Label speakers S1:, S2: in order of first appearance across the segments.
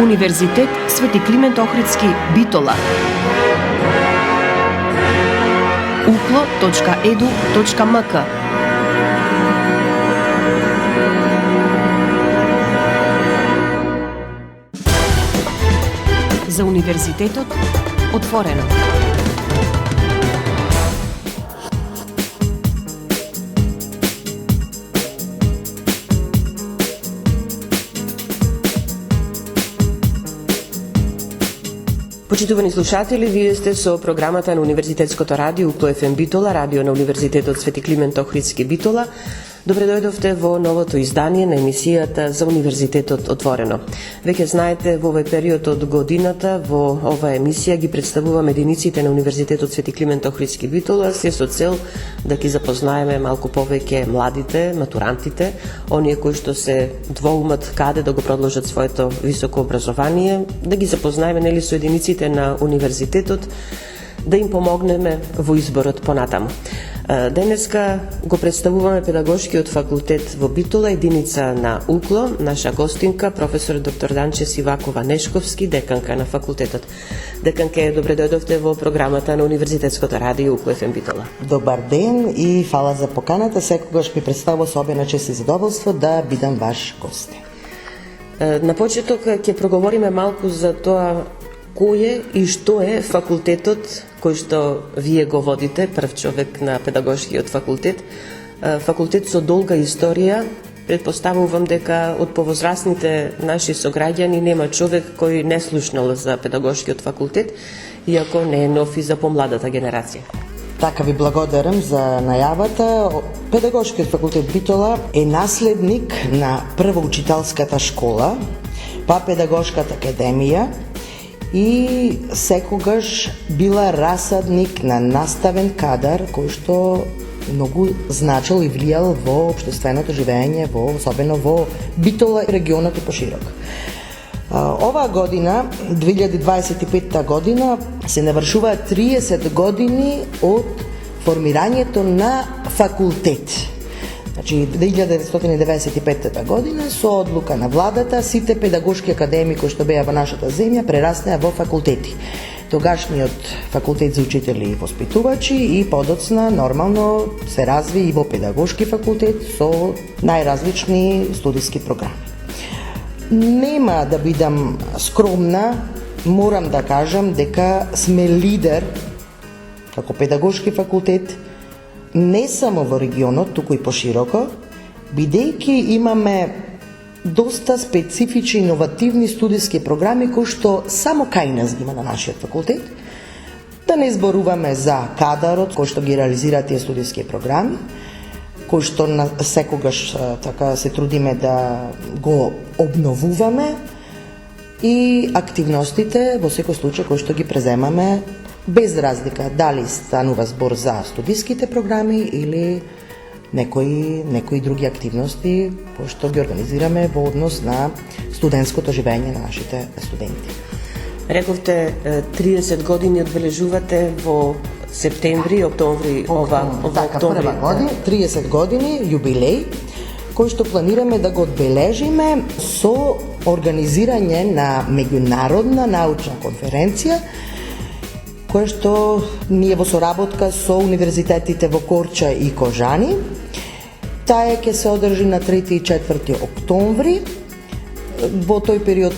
S1: Универзитет Свети Климент Охридски, Битола. uklo.edu.mk. За универзитетот отворено. Почитувани слушатели, вие сте со програмата на Универзитетското радио Укло ФМ Битола, радио на Универзитетот Свети Климент Охридски, Битола. Добре дојдовте во новото издание на емисијата за Универзитетот отворено. Веќе знаете, во овој период од годината во оваа емисија ги представуваме единиците на Универзитетот Свети Климент Охридски, Битола, се со цел да ги запознаеме малку повеќе младите, матурантите, оние кои што се двоумат каде да го продолжат своето високо образование, да ги запознаеме нели со единиците на универзитетот, да им помогнеме во изборот понатаму. Денеска го представуваме педагошкиот факултет во Битола, единица на Укло, наша гостинка, професор доктор Данче Сивакова Нешковски, деканка на факултетот. Деканке, добре дојдовте во програмата на Универзитетското радио Укло ФМ Битола.
S2: Добар ден и фала за поканата. Секогаш ми представува особена чест и задоволство да бидам ваш гост.
S1: На почеток ќе проговориме малку за тоа кој е и што е факултетот кој што вие го водите, прв човек на педагошкиот факултет. Факултет со долга историја. Предпоставувам дека од повозрасните наши сограѓани нема човек кој не слушнал за педагошкиот факултет, иако не е нов и за помладата генерација.
S2: Така ви благодарам за најавата. Педагошкиот факултет Битола е наследник на прва учителската школа, па педагошката академија, и секогаш била расадник на наставен кадар кој што многу значил и влијал во општественото живење, особено во Битола и регионот и поширок. Оваа година, 2025 година, се навршуваат 30 години од формирањето на факултет. Значи, 1995 година, со одлука на владата, сите педагошки академии кои што беа во нашата земја прераснеа во факултети. Тогашниот факултет за учители и воспитувачи и подоцна нормално се разви и во педагошки факултет со најразлични студиски програми. Нема да бидам скромна, морам да кажам дека сме лидер како педагошки факултет не само во регионот, туку и пошироко, бидејќи имаме доста специфични иновативни студиски програми кои што само кај нас има на нашиот факултет. Да не зборуваме за кадарот кој што ги реализира тие студиски програми, кои што секогаш така се трудиме да го обновуваме, и активностите во секој случај кои што ги преземаме без разлика дали станува збор за студиските програми или некои други активности кои што ги организираме во однос на студентското живење на нашите студенти.
S1: Рековте 30 години одбележувате во септември, октомври, октомври.
S2: Прва година, 30 години јубилеј кој што планираме да го одбележиме со организирање на меѓународна научна конференција која што ние во соработка со универзитетите во Корча и Кожани. Таа ќе се одржи на 3 и 4 октомври. Во тој период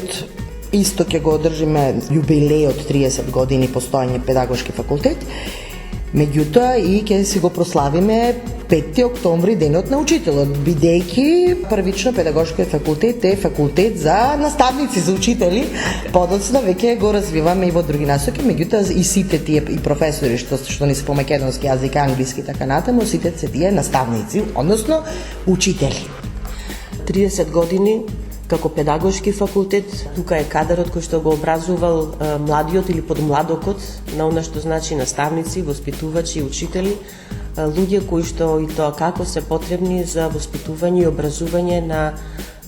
S2: исто ќе го одржиме јубилејот 30 години постоење педагошки факултет. Меѓутоа и ќе си го прославиме 5 октомври, денот на учителот, бидејќи првично педагошкиот факултет е факултет за наставници, за учители. Подоцна веќе го развиваме и во други насоки, меѓутоа и сите тие и професори што не се по македонски јазик, англиски и така натаму, сите се тие наставници, односно учители.
S1: 30 години како педагошки факултет, тука е кадарот кој што го образувал младиот или подмладокот на она што значи наставници, воспитувачи и учители, луѓе кои што и тоа како се потребни за воспитување и образување на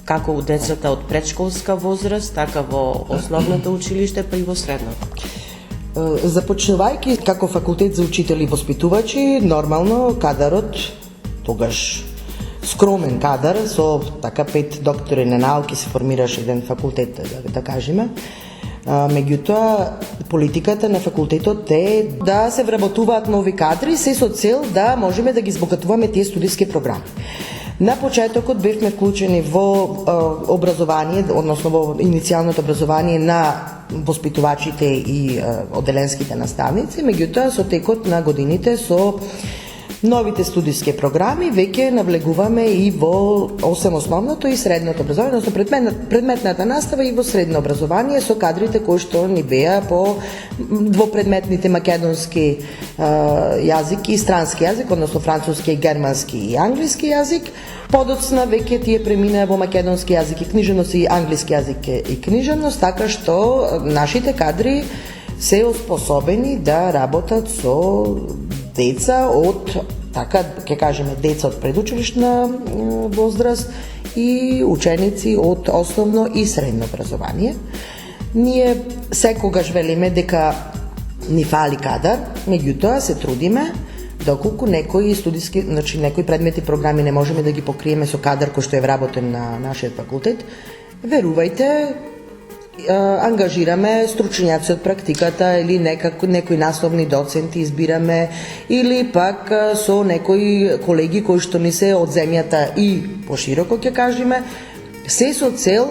S1: како у децата од предшколска возраст, така во основното училиште, па и во средното.
S2: Започнувајќи како факултет за учители и воспитувачи, нормално кадарот тогаш скромен кадар, со така 5 доктори на науки се формираше еден факултет, да кажеме. Меѓутоа, политиката на факултетот е да се вработуваат нови кадри, се со цел да можеме да ги збогатуваме тие студиски програми. На почетокот бевме вклучени во образование, односно во иницијалното образование на воспитувачите и оделенските наставници, меѓутоа со текот на годините со новите студиски програми веќе навлегуваме и во осем основното и средното образование, односно предметната настава и во средно образование со кадрите кои што ни беа по двопредметните македонски јазик и странски јазик, односно француски, германски и англиски јазик. Подоцна веќе тие преминаа во македонски јазик и книжевност и англиски јазик и книжевност, така што нашите кадри се оспособени да работат со деца од, така ќе кажеме, деца од предучилишна возраст и ученици од основно и средно образование. Ние секогаш велиме дека ни фали кадар, меѓутоа се трудиме доколку некои студиски, значи некои предмети програми не можеме да ги покриеме со кадар кој што е вработен на нашиот факултет. Верувајте, ангажираме стручњаци од практиката или некои насловни доценти избираме или пак со некои колеги кои што ни се од земјата и пошироко ќе кажеме, се со цел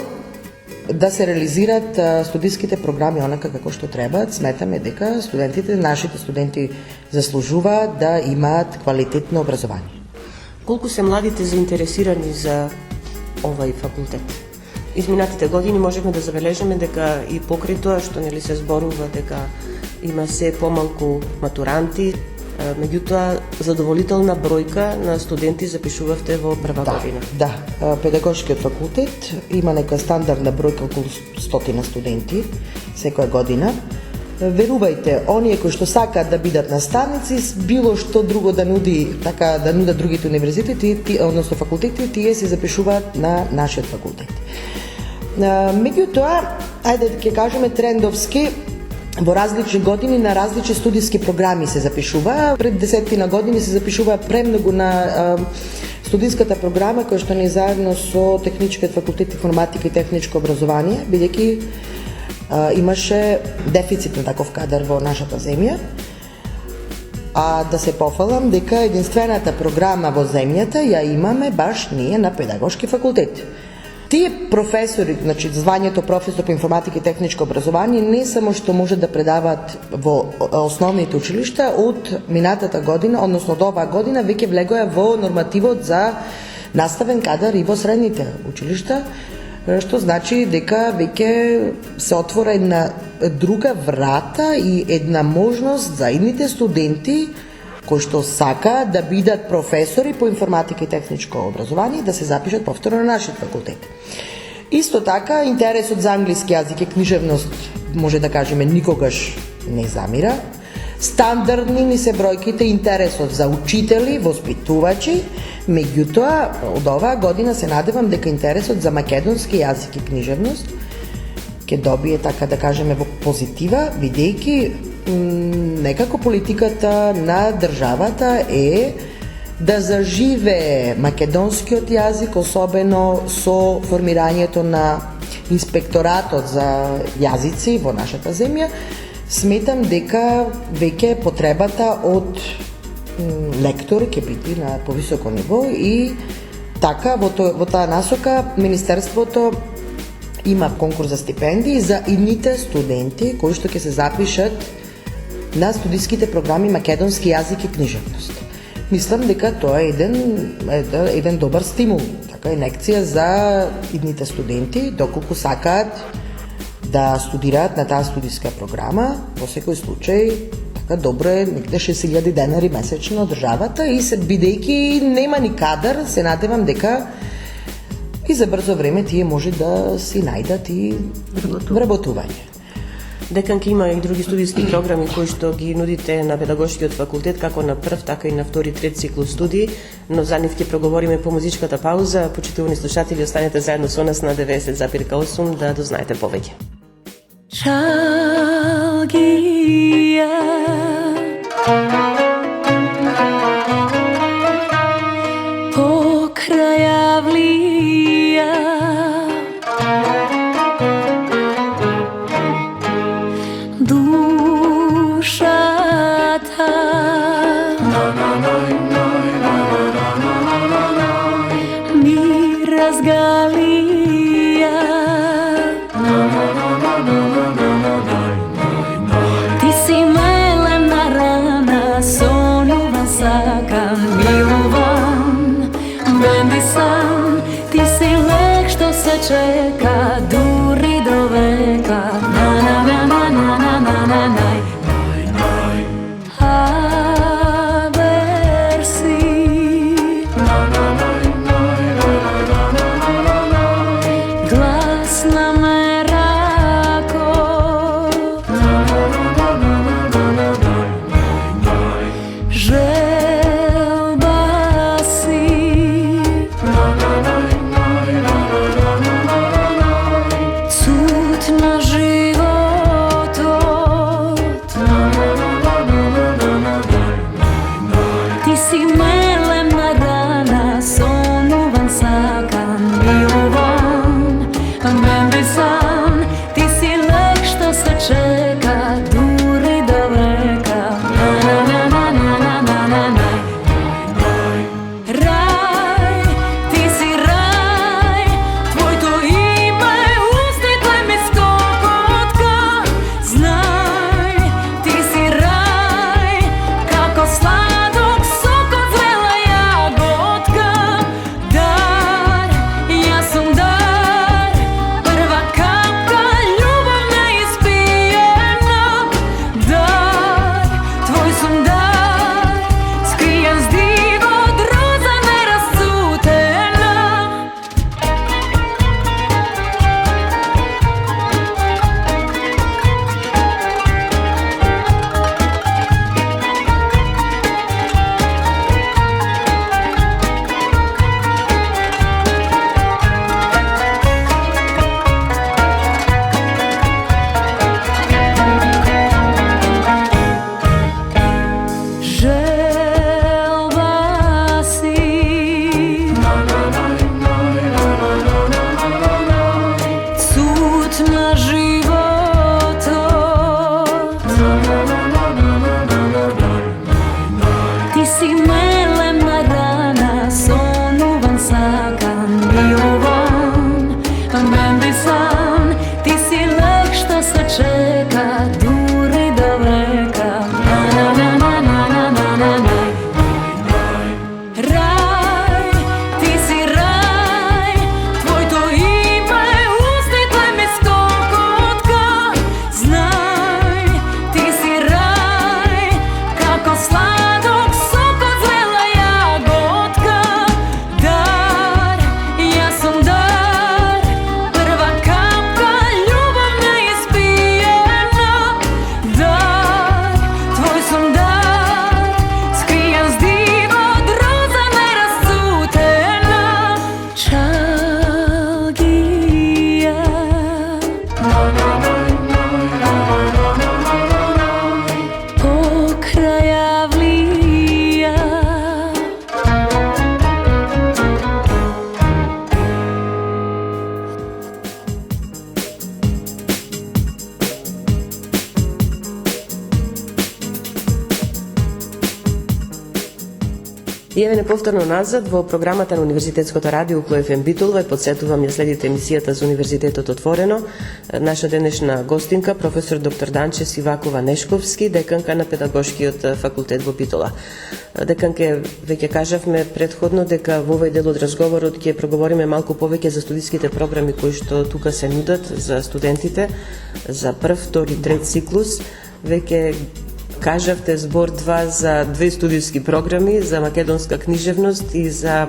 S2: да се реализираат студиските програми онака како што требаат. Сметаме дека студентите, нашите студенти заслужуваат да имаат квалитетно образование.
S1: Колку се младите заинтересирани за овај факултет? Изминатите години можеме да забележиме дека и покрај тоа што нели се зборува дека има се помалку матуранти, меѓутоа задоволителна бројка на студенти запишувавте во прва година.
S2: Да, педагошкиот факултет има нека стандардна бројка околу 100 студенти секоја година. Верувајте, оние кои што сакаат да бидат наставници, било што друго да нуди, така да нудат другите универзитети, односно факултети, тие се запишуваат на нашиот факултет. Меѓутоа, ајде да ќе кажеме трендовски, во различни години на различни студиски програми се запишува. Пред 10 на години се запишува премногу на студиската програма која што ни заедно со Техничкиот факултет информатика и техничко образование, бидејќи имаше дефицит на таков кадар во нашата земја. А да се пофалам дека единствената програма во земјата ја имаме баш ние на педагошки факултет. Тие професори, значи звањето професор по информатика и техничко образование, не само што може да предаваат во основните училишта, од минатата година, односно од оваа година, веќе влегоа во нормативот за наставен кадар и во средните училишта, што значи дека веќе се отвора една друга врата и една можност за идните студенти кои што сака да бидат професори по информатика и техничко образование да се запишат повторно на нашиот факултет. Исто така, интересот за англиски јазик и книжевност, може да кажеме, никогаш не замира. Стандардни ни се бројките, интересот за учители, воспитувачи, меѓутоа, од оваа година се надевам дека интересот за македонски јазик и книжевност ќе добие, така да кажеме, во позитива, бидејќи некако политиката на државата е да заживее македонскиот јазик, особено со формирањето на инспекторатот за јазици во нашата земја. Сметам дека веќе потребата од лектори ќе биде на повисоко ниво и така во таа насока Министерството има конкурс за стипендии за идните студенти кои што ќе се запишат на студиските програми македонски јазик и книжевност. Мислам дека тоа е еден добар стимул, така инекција за идните студенти, доколку сакаат да студираат на таа студиска програма. Во секој случај, така добро е некаде 6.000 денари месечно од државата и се бидејќи нема ни кадар, се надевам дека и за брзо време тие може да си најдат и вработување.
S1: Деканки има и други студиски програми кои што ги нудите на педагошкиот факултет, како на прв, така и на втори, трет циклус студии, но за нив ќе проговориме по музичката пауза. Почитувани слушатели, останете заедно со нас на 90,8 да дознаете повеќе.
S3: Шалгија покрај razgalija. Ti si melena rana, sonova sakan milovan. Bendi sam, ti si lek što se čeka, duri do veka. Na na na na na na na na na.
S1: И еве неповторно назад во програмата на Универзитетското радио УКФМ Битола и подсетувам ја следите емисијата за Универзитетот отворено. Наша денешна гостинка професор доктор Данче Сивакова Нешковски, деканка на Педагошкиот факултет во Битола. Деканке, веќе кажавме претходно дека во овој дел од разговорот ќе проговориме малку повеќе за студиските програми кои што тука се нудат за студентите за прв, втори, трет циклус. Веќе кажавте збор два за две студиски програми, за македонска книжевност и за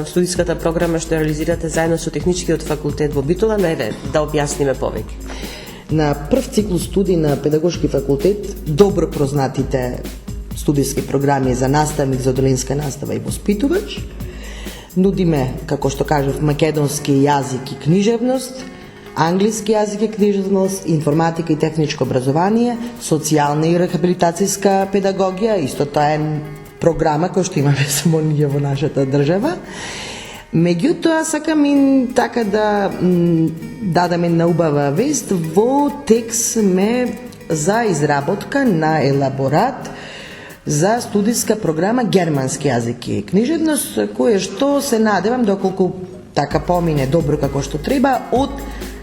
S1: студиската програма што реализирате заедно со Техничкиот факултет во Битола. Најде да објасниме повеќе.
S2: На прв циклус студии на Педагошки факултет добро познатите студиски програми за наставник за одделенска настава и воспитувач. Нудиме, како што кажав, македонски јазик и книжевност, англиски јазик и книжевност, информатика и техничко образование, социјална и рехабилитацијска педагогија, исто тоа е програма која што имаме само ние во нашата држава. Меѓутоа, сакам и така да дадеме на убава вест, во тек сме за изработка на елаборат за студиска програма германски јазик и книжевност, која што се надевам доколку така помине добро како што треба од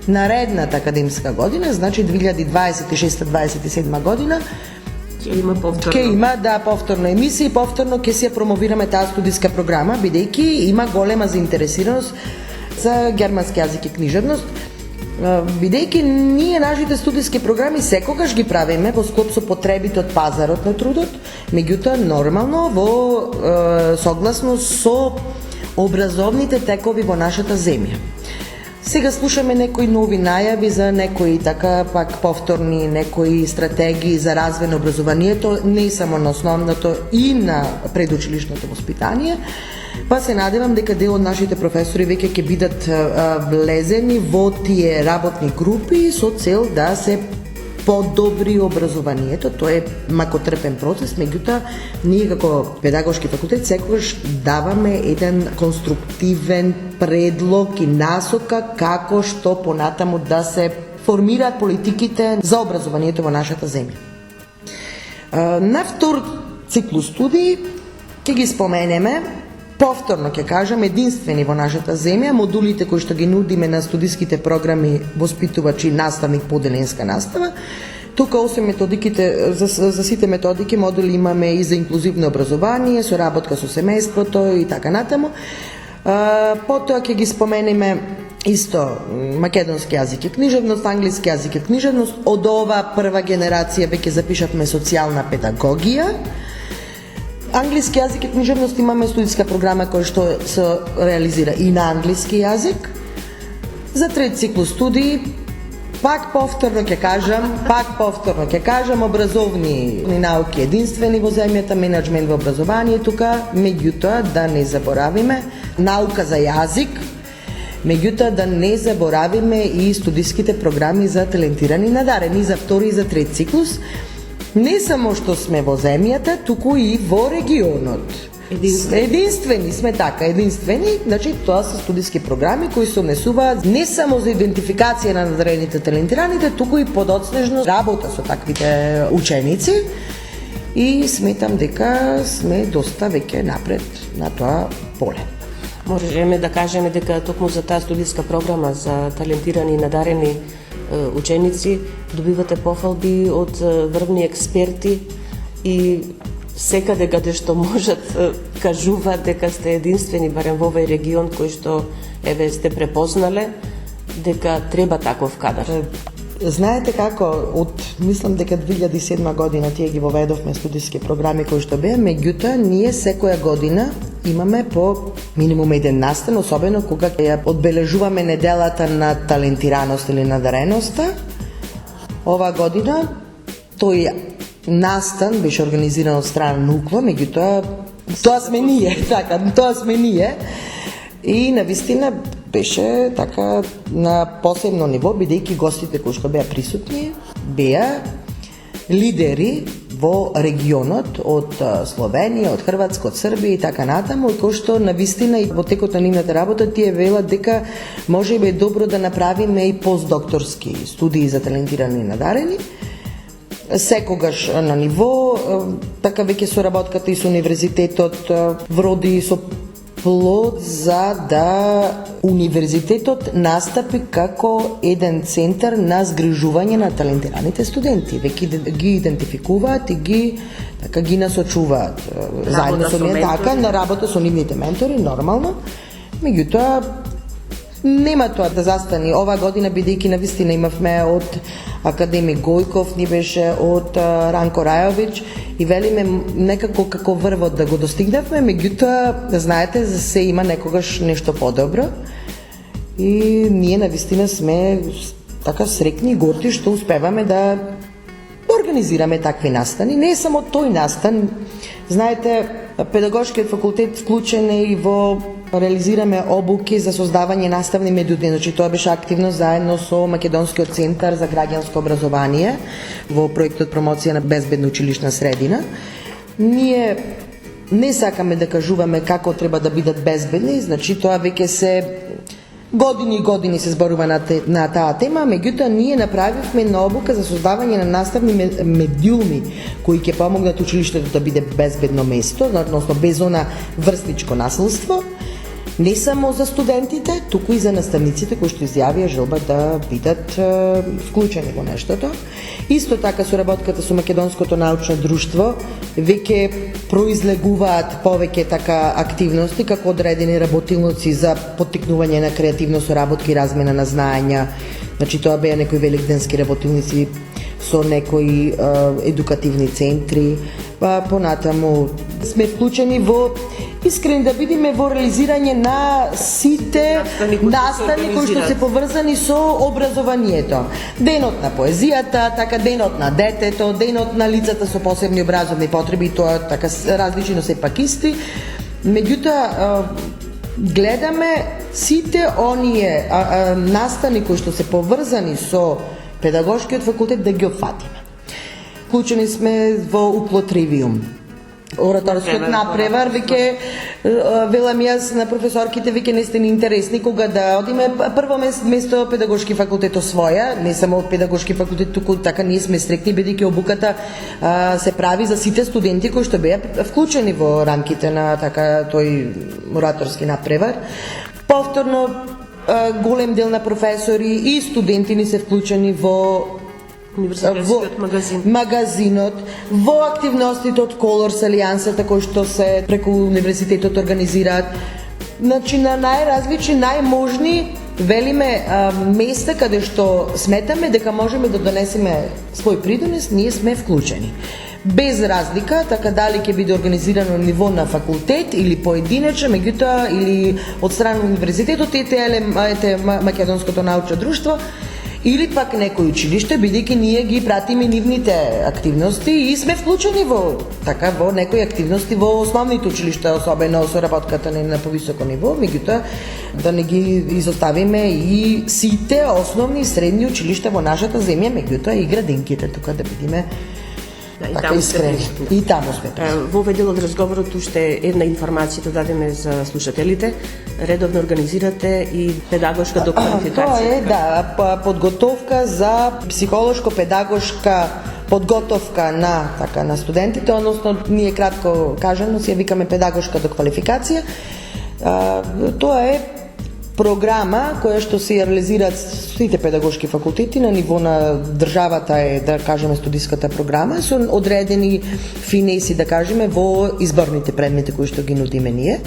S2: наредната академска година, значи 2026-27 година,
S1: Има повторно.
S2: Ке има повторна емисија и повторно ќе се промовираме таа студиска програма, бидејќи има голема заинтересираност за германски јазик и книжевност. Бидејќи ние нашите студиски програми секогаш ги правиме во склоп со потребите од пазарот на трудот, меѓутоа нормално во согласно со образовните текови во нашата земја. Сега слушаме некои нови најави за некои така пак повторни некои стратегии за развој на образованието, не само на основното и на предучилишното воспитание. Па се надевам дека дел од нашите професори веќе ќе бидат влезени во тие работни групи со цел да се подобри образованието. Тоа е макотрпен процес, меѓутоа ние како педагошки факултет секогаш даваме еден конструктивен предлог и насока како што понатаму да се формираат политиките за образованието во нашата земја. На втор циклус студии ќе ги споменеме, повторно ќе кажам, единствени во нашата земја, модулите кои што ги нудиме на студиските програми воспитувачи наставник по одделенска настава. Тука освен методиките, за сите методики модули имаме и за инклузивно образование, соработка со семејството и така натаму. Потоа ќе ги споменеме исто македонски јазик и книжевност, англиски јазик и книжевност. Од ова прва генерација веќе запишавме социјална педагогија. Англиски јазик и книжевност имаме студиска програма која што се реализира и на англиски јазик. За трет циклус студии, пак повторно ќе кажам, образовни науки единствени во земјата, менеджмент во образование тука, меѓутоа да не заборавиме наука за јазик, меѓутоа да не заборавиме и студиските програми за талентирани и надарени за втори и за трет циклус. Не само што сме во земјата, туку и во регионот. Единствени сме така, значи тоа се студиски програми кои се однесуваат не само за идентификација на надарените талентираните, туку и подоцнежно работа со таквите ученици и сметам дека сме доста веќе напред на тоа поле.
S1: Можеме да кажеме дека токму за таа студиска програма за талентирани и надарени ученици добивате пофалби од врвни експерти и секаде каде што можат кажуваат дека сте единствени барем во овој регион кој што сте препознале дека треба таков кадар.
S2: Знаете како, мислам дека 2007 година тие ги воведовме студиски програми кои што беа, меѓутоа ние секоја година имаме по минимум еден настан, особено кога ја одбележуваме неделата на талентираност или надареноста. Ова година тој настан беше организиран од страна на УКЛО, меѓутоа тоа сме ние и навистина беше така на посебно ниво, бидејќи гостите кои што беа присутни беа лидери во регионот од Словенија, од Хрватска, од Србија и така натаму, и кој што навистина и во текот на нивната работа тие велат дека може би е добро да направиме и постдокторски студии за талентирани и надарени. Секогаш на ниво, така веќе соработката и со универзитетот вроди со плод за да универзитетот настапи како еден центар на згрижување на талентираните студенти. Веќе ги идентификуваат и ги насочуваат заедно со нив на работа со нивните ментори, нормално. Меѓутоа нема тоа да застани ова година, бидејќи навистина имавме од академик Гојков, ни беше од Ранко Рајовиќ и велиме некако како врвот да го достигнавме, меѓутоа знаете за се има некогаш нешто подобро и ние навистина сме така срекни и горди што успеваме да организираме такви настани. Не е само тој настан, знаете, педагошкиот факултет вклучен е и во реализираме обуки за создавање наставни методи, значи тоа беше активно заедно со Македонскиот центар за граѓанско образование во проектот промоција на безбедна училишна средина. Ние не сакаме да кажуваме како треба да бидат безбедни, значи тоа веќе се години и години се зборува на таа тема, меѓутоа ние направивме на обука за создавање на наставни медиуми кои ќе помогнат училиштето да биде безбедно место, односно без она врсничко насилство. не само за студентите, туку и за наставниците кои што изјавија желба да бидат вклучени во нештото. Исто така соработката со Македонското научно друштво веќе произлегуваат повеќе така активности како одредени работилници за поттикнување на креативно соработки и размена на знаења. Значи тоа беа некои великденски работилници со некои едукативни центри, па понатаму сме вклучени во искрени да бидеме во реализирање на сите настани кои што се поврзани со образованието. Денот на поезијата, така денот на детето, денот на лицата со посебни образовни потреби, тоа така различни, но сепак исти. Меѓутоа гледаме сите оние настани кои што се поврзани со педагошкиот факултет да ги опфатиме. Вклучени сме во уплотривиум. Ораторскиот напревар, веќе велам јас на професорките, веќе не сте ни интересни кога да одиме прво место педагошки факултет освоја, не само педагошки факултет, туку така ние сме стрикни бидејќи обуката се прави за сите студенти кои што беа вклучени во рамките на така тој ораторски напревар. Повторно голем дел на професори и студенти ни се вклучени во
S1: Универзитетскиот
S2: магазинот, во активностите од Colors алијансата кои што се преку универзитетот организираат. Значи на најразлични, најможни велиме места каде што сметаме дека можеме да донесеме свој придонес, ние сме вклучени. Без разлика, така дали ќе биде организирано на ниво на факултет или поединечно, меѓутоа или од страна на универзитетот, ете Македонското научно друштво, или пак некој училиште, бидејќи ние ги пратиме нивните активности и сме вклучени во некои активности во основните училишта, особено соработката на повисоко ниво, меѓутоа да не ги изоставиме и сите основни и средни училишта во нашата земја, меѓутоа и градинките, тука да бидеме така искрени. И таму сме.
S1: Во овој дел од разговорот уште една информација да дадеме за слушателите. Редовно организирате и педагошка доквалификација.
S2: Тоа е, подготовка за психолошко-педагошка подготовка на студентите, односно ние кратко кажано си ја викаме педагошка доквалификација. Тоа е програма која што се реализираат сите педагошки факултети на ниво на државата е, да кажеме, студиската програма со одредени финеси, да кажеме, во изборните предмети кои што ги нудиме ние.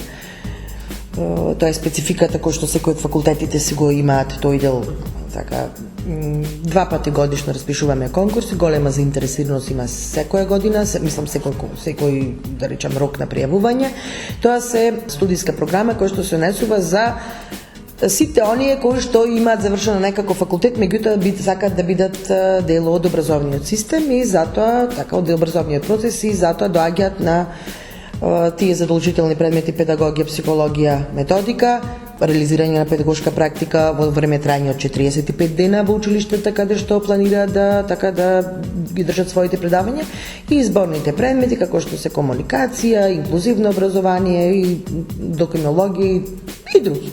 S2: Тоа е спецификата кој што секој од факултетите си го имаат тој дел, така 2 пати годишно распишуваме конкурси, голема заинтересираност има секоја година, мислам секој да речам рок на пријавување. Тоа се студиска програма која што се однесува за сите оние кои што имаат завршено некако факултет, меѓутоа сакаат да бидат дел од образовниот систем и затоа така од образовниот процес и затоа доаѓаат на тие задолжителни предмети педагогија, психологија, методика, реализирање на педагошка практика во време трајање од 45 дена во училиштата каде што планираат да ги држат своите предавања и изборните предмети како што се комуникација, инклузивно образование и докриминологија и други.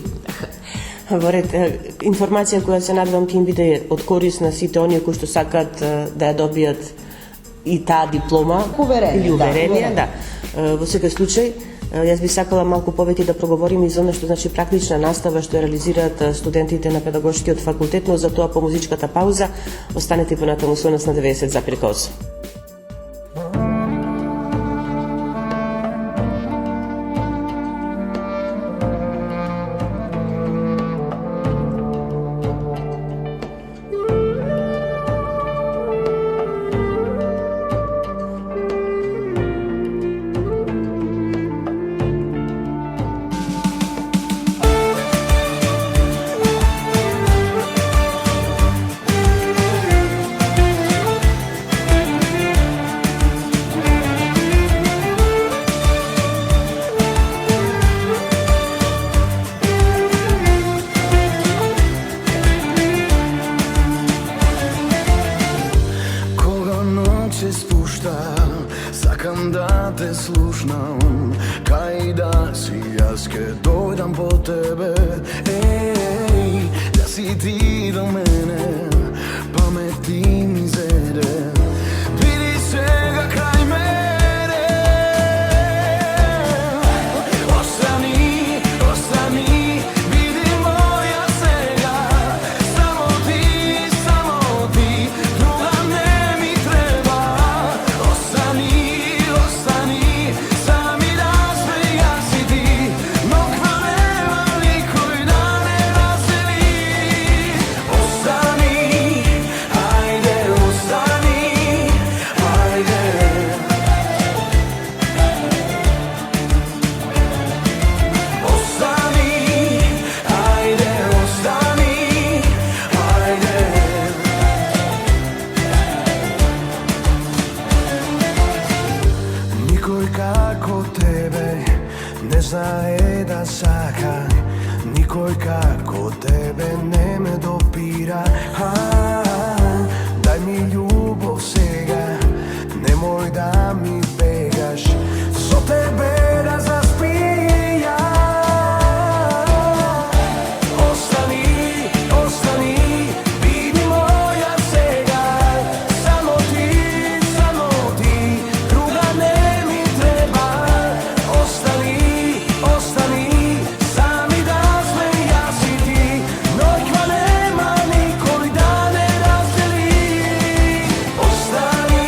S1: Во ред, информација која се надевам ќе им биде од корис на сите оние кои што сакаат да ја добијат и таа диплома или уверение, да. Во секој случај, јас би сакала малку повеќе да проговорим и за она што значи практична настава што ја реализираат студентите на педагошкиот факултет, но за тоа по музичката пауза останете понатаму со нас на 90,8.
S4: Сакам да те слушнам, кај да си јас ке дојдам по тебе, да си ти до мене, памети ми зеде, биди сега крај мене, остани тебе не ме допира. Дај ми љубов сега, немој да ми бегаш, со тебе да заспија. Остани, остани, биди моја сега, само ти, друга не ми треба. Остани, остани, сами да сме јас и ти, ноќва нема никој да не раздели. Остани,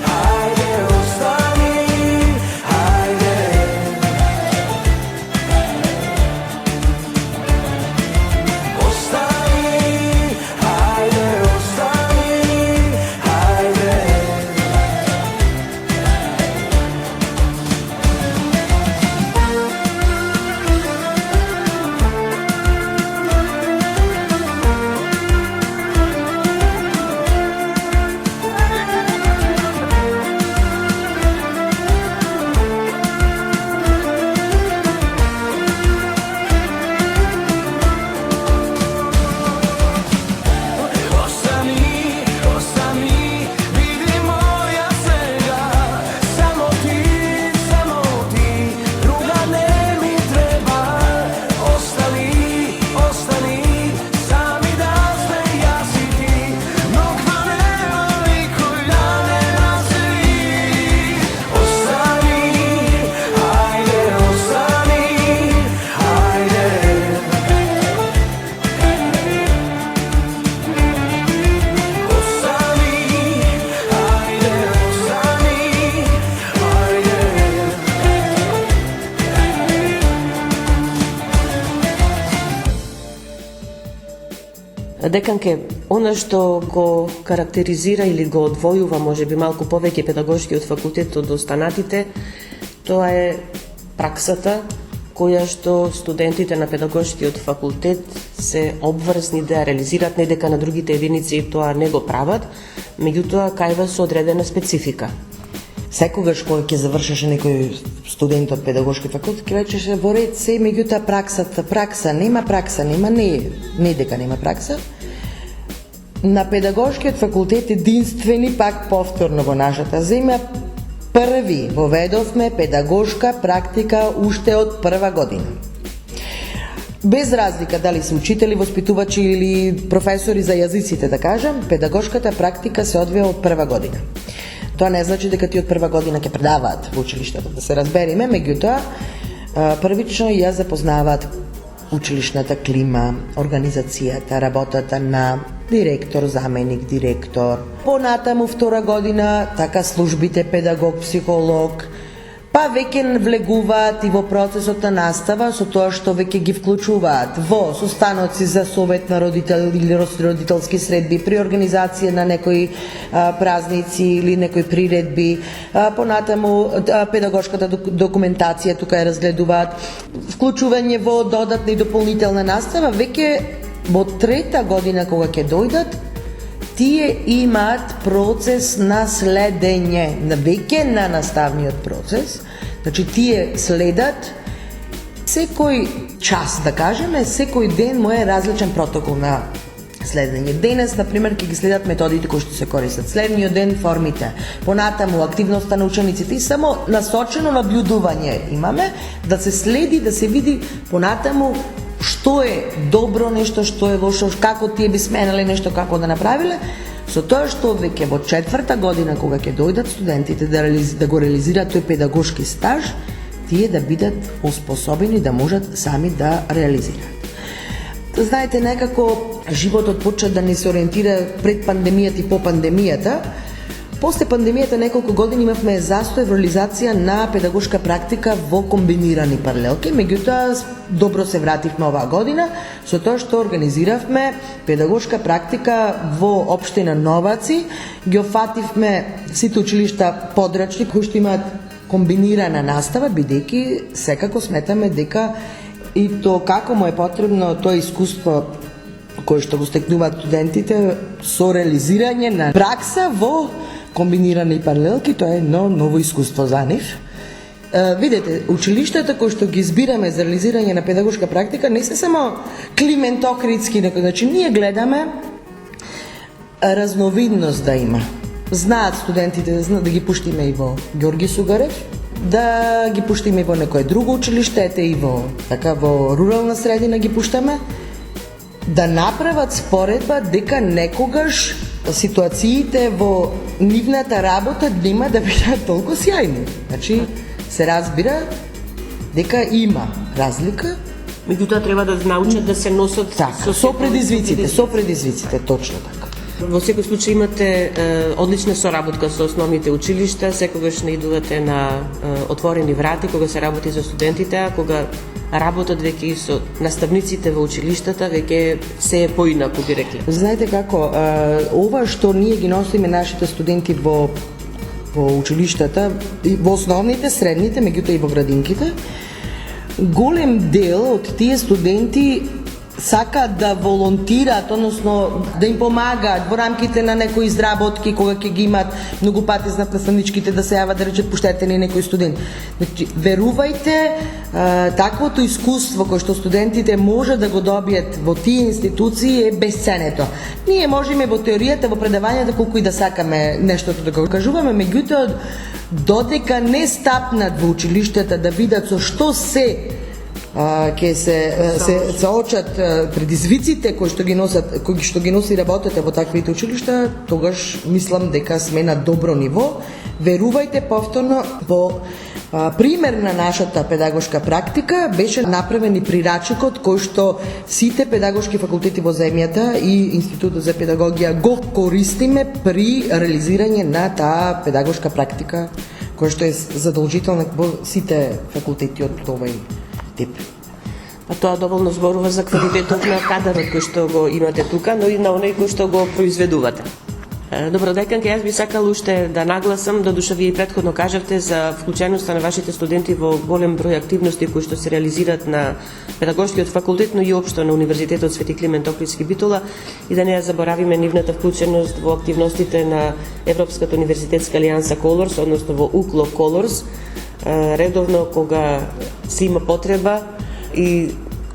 S4: хајде, остани, хајде. Остани, хајде, остани, хајде. Остани, остани, биди моја сега, само ти, друга не ми треба. Остани, остани, сами да сме јас и ти, ноќва нема никој да не раздели. Остани, хајде, остани, хајде. Остани, хајде, остани, хајде.
S1: Деканке, она што го карактеризира или го одвојува можеби малку повеќе педагошкиот факултет од останатите, тоа е праксата која што студентите на педагошкиот факултет се обврзни да ја реализираат, не дека на другите единици тоа не го прават, меѓутоа кај вас со одредена специфика.
S2: Секогаш кога ќе завршеше некој студент од педагошки факултет, ќе речеше во ред се, меѓутоа пракса нема, не дека нема пракса. На педагошкиот факултет единствени, пак повторно во нашата земја, први воведовме педагошка практика уште од прва година. Без разлика дали се учители, воспитувачи или професори за јазиците, да кажам, педагошката практика се одвива од прва година. Тоа не значи дека ти од прва година ќе предаваат во училиштето, да се разбериме, меѓутоа првично ја запознаваат училишната клима, организацијата, работата на директор, заменик директор. Понатаму втора година, така службите педагог, психолог, па веќе влегуваат и во процесот на настава со тоа што веќе ги вклучуваат во состаноци за совет на родител или родителски средби, при организација на некои празници или некои приредби, понатаму педагошката документација тука ја разгледуваат, вклучување во додатна и дополнителна настава. Веќе во трета година кога ќе дојдат, тие имаат процес на следење, веќе на наставниот процес. Значи, тие следат секој час, да кажеме, секој ден му е различен протокол на следење. Денес, например, ќе ги следат методите кои што се користат. Следниот ден формите, понатаму активноста на учениците и само насочено наблюдување имаме да се следи, да се види понатаму што е добро нешто, што е лошо, како тие би сменале нешто, како да направиле, со тоа што веќе во четврта година кога ќе дојдат студентите да го реализираат тој педагошки стаж, тие да бидат успособени да можат сами да реализираат. Знаете, некако животот почна да не се ориентира пред пандемијата и по пандемијата. После пандемијата неколку години имавме застој во реализација на педагошка практика во комбинирани паралелки, меѓутоа добро се вративме оваа година со тоа што организиравме педагошка практика во општина Новаци, ги офативме сите училишта подрачни кои што имаат комбинирана настава, бидејќи секако сметаме дека и то како му е потребно тоа искуство кое што го стекнуваат студентите со реализирање на пракса во комбинирани паралелки, тоа е едно ново искуство за нив. Видете, училиштата кои што ги избираме за реализирање на педагошка практика не се само Климент Охридски, значи ние гледаме разновидност да има. Знаат студентите да ги пуштиме и во Ѓорги Сугарев, да ги пуштиме и во некое друго училиште, ете и во рурална средина ги пуштаме, да направат споредба дека некогаш ситуациите во нивната работа нема да бидат толку сјајни. Значи, се разбира дека има разлика.
S1: Меѓутоа треба да научат да се носат
S2: со предизвиците, точно така.
S1: Во секој случај имате одлична соработка со основните училишта, секогаш наидувате на отворени врати кога се работи за студентите, а кога работат веќе и со наставниците во училиштата, веќе се е поинаку, би рекле.
S2: Знаете како, ова што ние ги носиме нашите студенти во училиштата, во основните, средните, меѓутоа и во градинките, голем дел од тие студенти сакаат да волонтираат, односно да им помагаат во рамките на некои изработки кога ќе ги имаат многу пати знат наставничките да се јават да речат пуштете ни некој студент. Значи, верувајте, таквото искуство кое што студентите може да го добијат во тие институции е бесценето. Ние можеме во теоријата, во предавањата колку и да сакаме нештото да го кажуваме, меѓутоа додека не стапнат во училиштата да видат со што се ќе се очат предизвиците кои што ги носи работата во таквите училишта, тогаш мислам дека сме на добро ниво. Верувајте, повторно, по пример на нашата педагошка практика беше направен и прирачекот кој што сите педагошки факултети во земјата и Институтот за педагогија го користиме при реализирање на таа педагошка практика која што е задолжителна во сите факултети од овој тип.
S1: А тоа доволно зборува за квалитетот на кадарот кој што го имате тука, но и на оној кој што го произведувате. Добро, деканке, јас би сакал уште да нагласам, додуша вие и претходно кажавте за вклученоста на вашите студенти во голем број активности кои што се реализираат на педагошкиот факултет, но и општо на Универзитетот Свети Климент Охридски Битола, и да не ја заборавиме нивната вклученост во активностите на Европската универзитетска алијанса Колорс, односно во УКЛО Колорс, редовно кога се има потреба и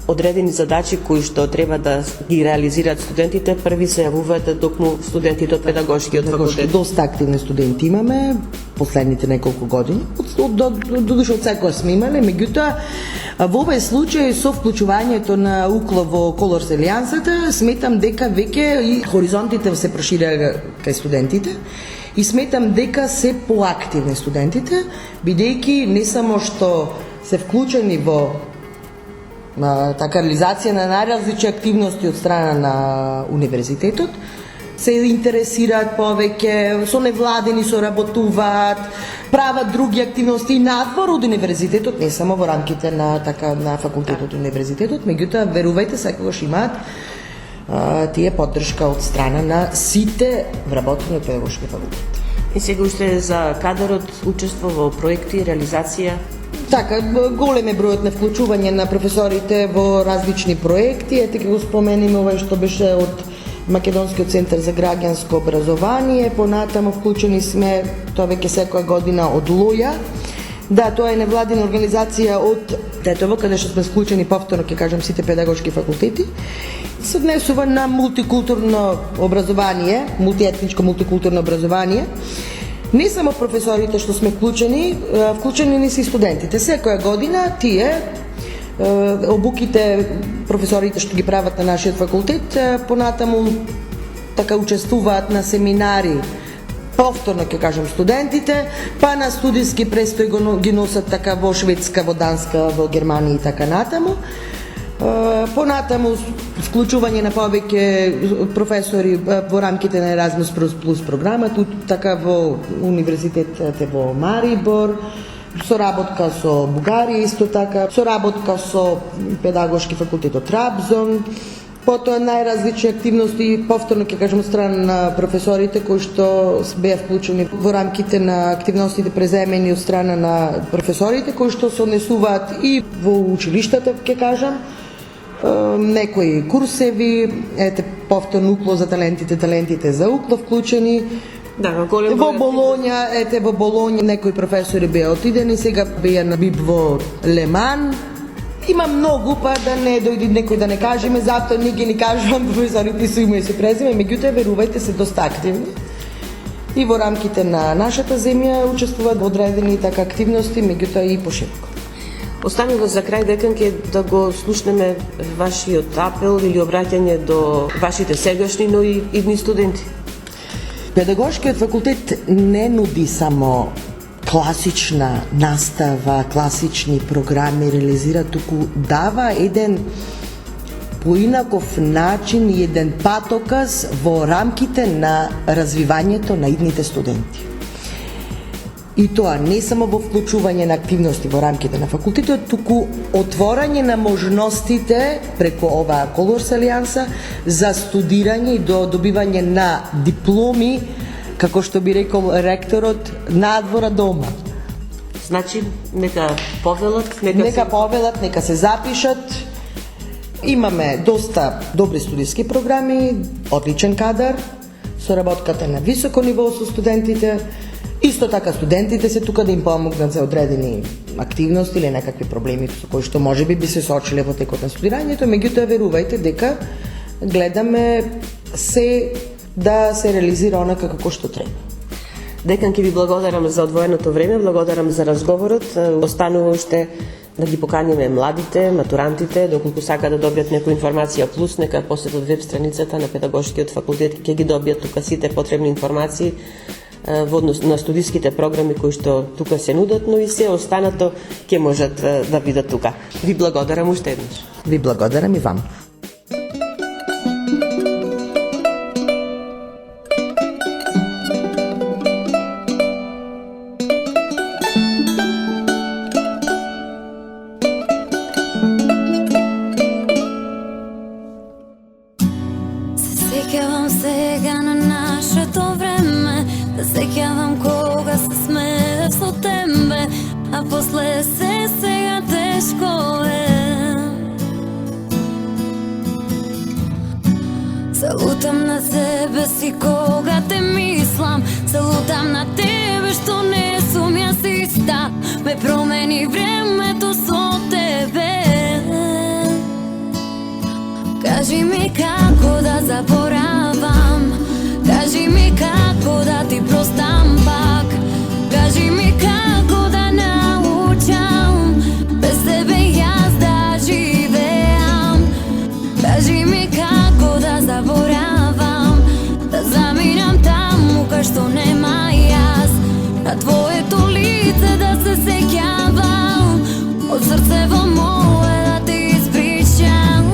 S1: одредени задачи кои што треба да ги реализираат студентите, први се јавуваат токму студентите од педагошкиот факултет.
S2: Доста активни студенти имаме последните неколку години. Додуша од секоја сме имале, меѓутоа во овој случај со вклучувањето на УКЛО во Колорс алијансата, сметам дека веќе и хоризонтите се проширија кај студентите. И сметам дека се поактивни студентите, бидејќи не само што се вклучени во така реализација на најразлични активности од страна на универзитетот, се интересираат повеќе, со невладени соработуваат, прават други активности надвор од универзитетот, не само во рамките на факултетот и универзитетот, меѓутоа верувајте, секогаш имаат тие поддршка од страна на сите вработени од педагошки факултет.
S1: И сега уште за кадарот учество во проекти, реализација?
S2: Така, голем е бројот на вклучување на професорите во различни проекти. Ете ќе го спомениме ова што беше од Македонскиот центар за граѓанско образование, понатамо вклучени сме, тоа веќе секоја година од Лоја. Да, тоа е невладина организација од Тетово, каде што сме вклучени повторно, ќе кажам, сите педагошки факултети. Се однесува на мултикултурно образование, мултиетничко мултикултурно образование. Не само професорите што сме вклучени не се и студентите. Секоја година тие обуките професорите што ги прават на нашиот факултет понатаму така учествуваат на семинари. Повторно ќе кажам студентите, па на студиски престој ги носат така во Шведска, во Данска, во Германија и така натаму. Понатаму вклучување на повеќе професори во рамките на Еразмус плюс програма, така во универзитетот во Марибор, соработка со Бугарија исто така, соработка со педагошки факултет од Трабзон, потоа најразлични активности, повторно ќе кажам од страна на професорите кои што беа вклучени во рамките на активностите преземени од страна на професорите кои што се однесуваат и во училиштата, ќе кажам, некои курсеви, ете повторно УКЛО за талентите за УКЛО вклучени,
S1: Да, голем
S2: Во
S1: број
S2: Болонја, во Болонја некои професори беа отидени, сега беа на БИБ во Леман. Има многу, па да не дојди некој да не кажеме, затоа ние ги ни кажувам професорите со име и со презиме, меѓутоа верувајте се доста активни. И во рамките на нашата земја учествуваат во одредени така активности, меѓутоа и пошироко.
S1: Останува за крај деканке да го слушнеме вашиот апел или обраќање до вашите сегашни, но и идни студенти.
S2: Педагошкиот факултет не нуди само класична настава, класични програми реализира, туку дава еден поинаков начин и еден патоказ во рамките на развивањето на идните студенти. И тоа не само во вклучување на активности во рамките на факултетот, туку отворање на можностите преку оваа Colors Алијанса за студирање и до добивање на дипломи, како што би рекол ректорот, надвора дома.
S1: Значи, нека повелат,
S2: Нека повелат, нека се запишат. Имаме доста добри студиски програми, одличен кадар, соработката на високо ниво со студентите. Исто така студентите се тука да им помогнат за одредени активности или некакви проблеми со кои што можеби би се соочиле во текот на студирањето, меѓутоа верувајте дека гледаме се да се реализира онака како што треба.
S1: Декан, ќе ви благодарам за одвоеното време, благодарам за разговорот. Останува уште да ги поканиме младите, матурантите, доколку сака да добијат некоја информација плюс, нека посетат веб страницата на Педагошкиот факултет, ќе ги добијат тука сите потребни информации во однос на студиските програми кои што тука се нудат, но и се останато ќе можат да видат тука. Ви благодарам уште еднаш.
S2: Ви благодарам и вам.
S3: Сеќавам сега на нашето време, да сеќавам кога се смеев со тебе, а после се сега тешко е. Се лутам на себе си кога те мислам, се лутам на тебе што не сум јас иста, ме промени времето со тебе. Кажи ми како да заборавам, кажи ми како да ти простам пак, кажи ми како да научам без тебе јас да живеам. Кажи ми како да заборавам, да заминам таму кај што нема јас, на твоето лице да се сеќавам, од срце во мое да ти испричам.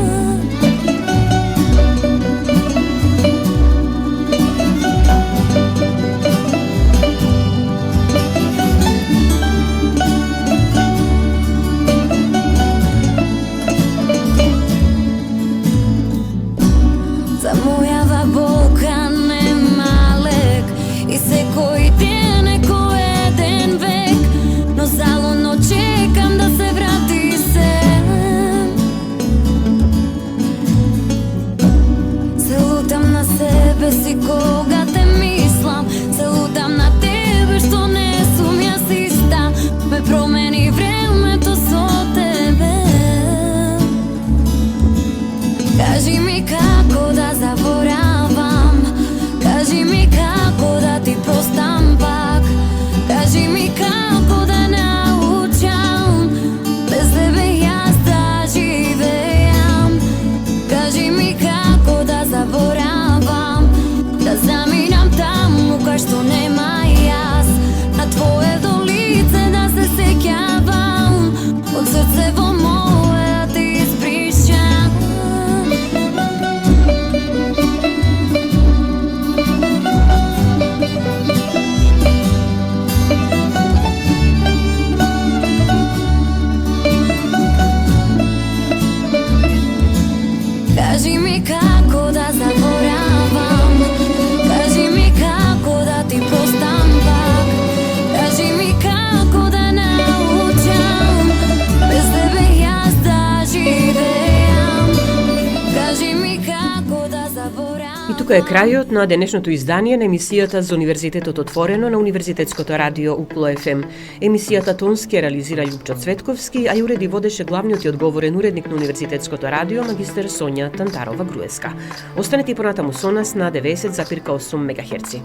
S3: За мојава болка нема лек и секој ден е кој еден век, но залудно чекам да се врати се. Се лутам на себе си кога те мислам, се лутам на тебе што не сум јас иста, ме промени времето со тебе. Кажи ми како да заборавам, кажи ми како да ти простам пак, кажи ми како да научам без тебе јас да живеам. Кажи ми како да заборавам, да заминам таму кај што нема јас, на твоето лице да се сеќавам, од срце во мое да ти испричам. Кажи ми како да заборавам, кажи ми како да ти простам пак, кажи ми како да научам без тебе јас да живеам. Кажи ми како да заборавам.
S1: И тука е крајот на денешното издание на емисијата за Универзитетот отворено на Универзитетското радио УКЛО ФМ. Емисијата тонски реализира Љупчо Цветковски, а ја уреди водеше главниот и одговорен уредник на Универзитетското радио магистер Сонја Тантарова-Груевска. Останете и понатаму со нас на 90,8 МГц.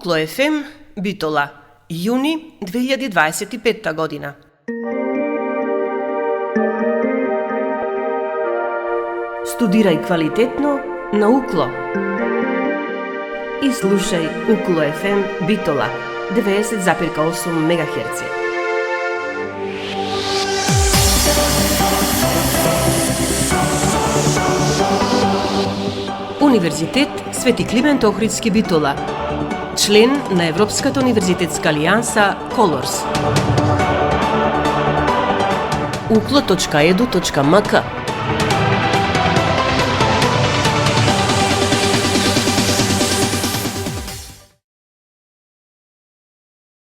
S1: УКЛО ФМ, Битола, јуни 2025 година. Студирај квалитетно на УКЛО. И слушај УКЛО ФМ Битола 90,8 МГц. Универзитет Свети Климент Охридски Битола, член на Европската универзитетска алијанса Колорс. uklo.edu.mk